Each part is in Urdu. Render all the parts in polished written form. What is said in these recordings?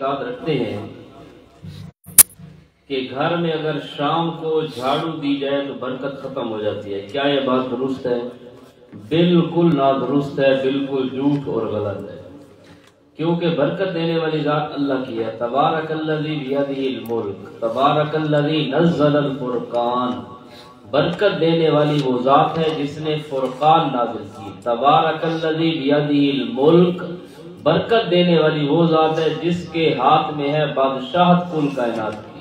اعتقاد رکھتے ہیں کہ گھر میں اگر شام کو جھاڑو دی جائے تو برکت ختم ہو جاتی ہے، کیا یہ بات درست ہے؟ بالکل نادرست ہے، بالکل جھوٹ اور غلط ہے، کیونکہ برکت دینے والی ذات اللہ کی ہے۔ تبارک الذی بیدہ الملک، تبارک الذی نزل الفرقان، برکت دینے والی وہ ذات ہے جس نے فرقان نازل کی۔ تبارک الذی بیدہ الملک، برکت دینے والی وہ ذات ہے جس کے ہاتھ میں ہے بادشاہت کل کائنات کی۔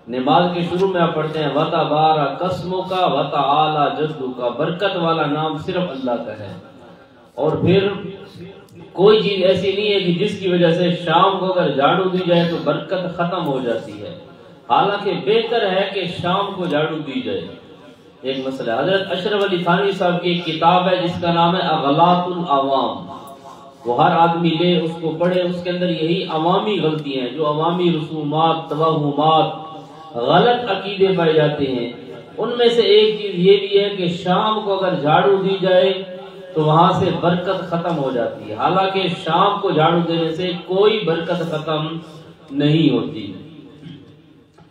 نماز کے شروع میں آپ پڑھتے ہیں وَتَبَارَكَ اسْمُكَ وَتَعَالَى جَدُّكَ، برکت والا نام صرف اللہ کا ہے، اور پھر کوئی چیز ایسی نہیں ہے کہ جس کی وجہ سے شام کو اگر جھاڑو دی جائے تو برکت ختم ہو جاتی ہے، حالانکہ بہتر ہے کہ شام کو جھاڑو دی جائے۔ ایک مسئلہ، حضرت اشرف علی تھانوی صاحب کی ایک کتاب ہے جس کا نام ہے اغلاط العوام، وہ ہر آدمی لے، اس کو پڑھے، اس کے اندر یہی عوامی غلطیاں ہیں، جو عوامی رسومات، توہمات، غلط عقیدے پائے جاتے ہیں، ان میں سے ایک چیز یہ بھی ہے کہ شام کو اگر جھاڑو دی جائے تو وہاں سے برکت ختم ہو جاتی ہے، حالانکہ شام کو جھاڑو دینے سے کوئی برکت ختم نہیں ہوتی،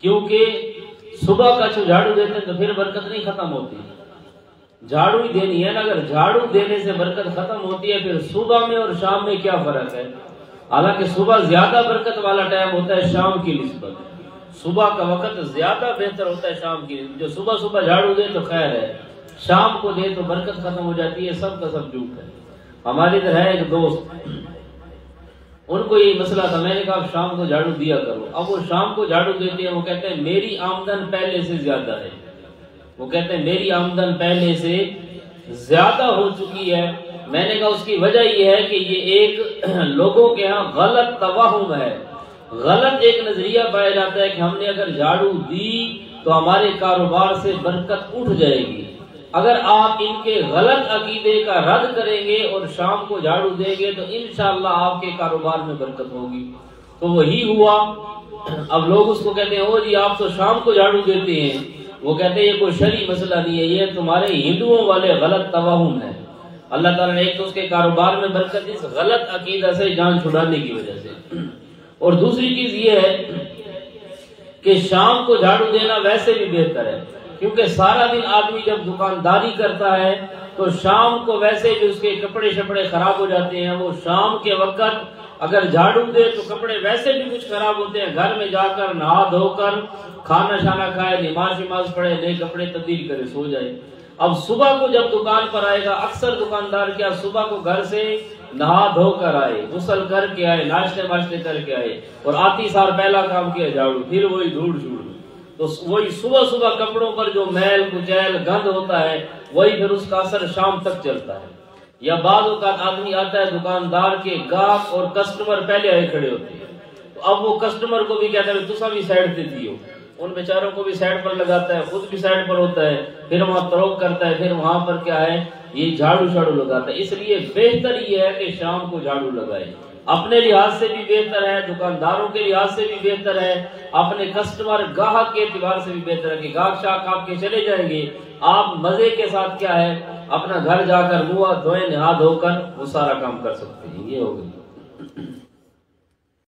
کیونکہ صبح کا جو جھاڑو دیتے ہیں تو پھر برکت نہیں ختم ہوتی، جھاڑو ہی دینی ہے نا، اگر جھاڑو دینے سے برکت ختم ہوتی ہے پھر صبح میں اور شام میں کیا فرق ہے؟ حالانکہ صبح زیادہ برکت والا ٹائم ہوتا ہے شام کی نسبت، صبح کا وقت زیادہ بہتر ہوتا ہے شام کی، جو صبح صبح جھاڑو دے تو خیر ہے، شام کو دے تو برکت ختم ہو جاتی ہے، سب کا سب جھوٹ ہے۔ ہمارے ادھر ہے ایک دوست، ان کو یہ مسئلہ تھا، میں نے کہا شام کو جھاڑو دیا کرو، اب وہ شام کو جھاڑو دیتے ہیں، وہ کہتے ہیں میری آمدن پہلے سے زیادہ ہے، وہ کہتے ہیں میری آمدن پہلے سے زیادہ ہو چکی ہے۔ میں نے کہا اس کی وجہ یہ ہے کہ یہ ایک لوگوں کے ہاں غلط توہم ہے، غلط ایک نظریہ پایا جاتا ہے کہ ہم نے اگر جھاڑو دی تو ہمارے کاروبار سے برکت اٹھ جائے گی۔ اگر آپ ان کے غلط عقیدے کا رد کریں گے اور شام کو جھاڑو دیں گے تو انشاءاللہ آپ کے کاروبار میں برکت ہوگی۔ تو وہی ہوا، اب لوگ اس کو کہتے ہیں او جی آپ تو شام کو جھاڑو دیتے ہیں، وہ کہتے ہیں یہ کوئی شرعی مسئلہ نہیں ہے، یہ تمہارے ہندوؤں والے غلط توہم ہے۔ اللہ تعالیٰ نے ایک تو اس کے کاروبار میں برکت اس غلط عقیدہ سے جان چھڑانے کی وجہ سے، اور دوسری چیز یہ ہے کہ شام کو جھاڑو دینا ویسے بھی بہتر ہے، کیونکہ سارا دن آدمی جب دکانداری کرتا ہے تو شام کو ویسے بھی اس کے کپڑے شپڑے خراب ہو جاتے ہیں، وہ شام کے وقت اگر جھاڑو دے تو کپڑے ویسے بھی کچھ خراب ہوتے ہیں، گھر میں جا کر نہا دھو کر کھانا شانا کھائے، نماز پڑھے، نئے کپڑے تبدیل کرے، سو جائے۔ اب صبح کو جب دکان پر آئے گا، اکثر دکاندار کیا صبح کو گھر سے نہا دھو کر آئے، غسل کر کے آئے، ناشتے واشتے کر کے آئے، اور آتی سار پہلا کام کیا جھاڑو، پھر وہی دھوڑ جھوڑ، تو وہی صبح صبح کپڑوں پر جو میل کچیل گند ہوتا ہے وہی پھر اس کا اثر شام تک چلتا ہے۔ یا بعض اوقات آدمی آتا ہے، دکاندار کے گاہک اور کسٹمر پہلے آئے کھڑے ہوتے ہیں، تو اب وہ کسٹمر کو بھی کہتا ہے تسا بھی سائڈ تے دیو، ان بیچاروں کو بھی سائڈ پر لگاتا ہے، خود بھی سائڈ پر ہوتا ہے، پھر وہاں تروک کرتا ہے، پھر وہاں پر کیا ہے یہ جھاڑو شاڑو لگاتا ہے۔ اس لیے بہتر یہ ہے کہ شام کو جھاڑو لگائے، اپنے لحاظ سے بھی بہتر ہے، دکانداروں کے لحاظ سے بھی بہتر ہے، اپنے کسٹمر گاہک کے اعتبار سے بھی بہتر ہے کہ گاہک شاہک آپ کے چلے جائیں گے، آپ مزے کے ساتھ کیا ہے اپنا گھر جا کر منہ دھوئیں، نہا دھو کر وہ سارا کام کر سکتے ہیں۔ یہ ہو گئی۔